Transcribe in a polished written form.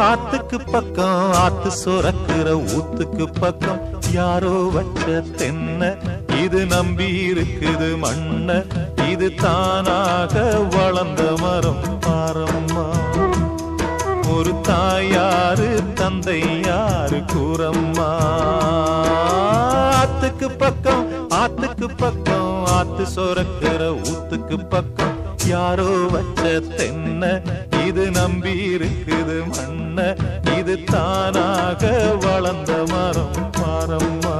ஆத்துக்கு பக்கம் ஆத்து சுரக்கிற ஊத்துக்கு பக்கம் யாரோ வச்ச தென்ன இது நம்பி இருக்குது மண்ண இது தானாக வளர்ந்த மரம் பாரம்மா ஒரு தாயாரு தந்தை யாரு கூறம்மா ஆத்துக்கு பக்கம் ஆத்து சுரக்கிற ஊத்துக்கு பக்கம் யாரோ வச்ச தென்ன இது நம்பி இருக்குது மண்ண இது தானாக வளர்ந்த மரம் பாரம்மா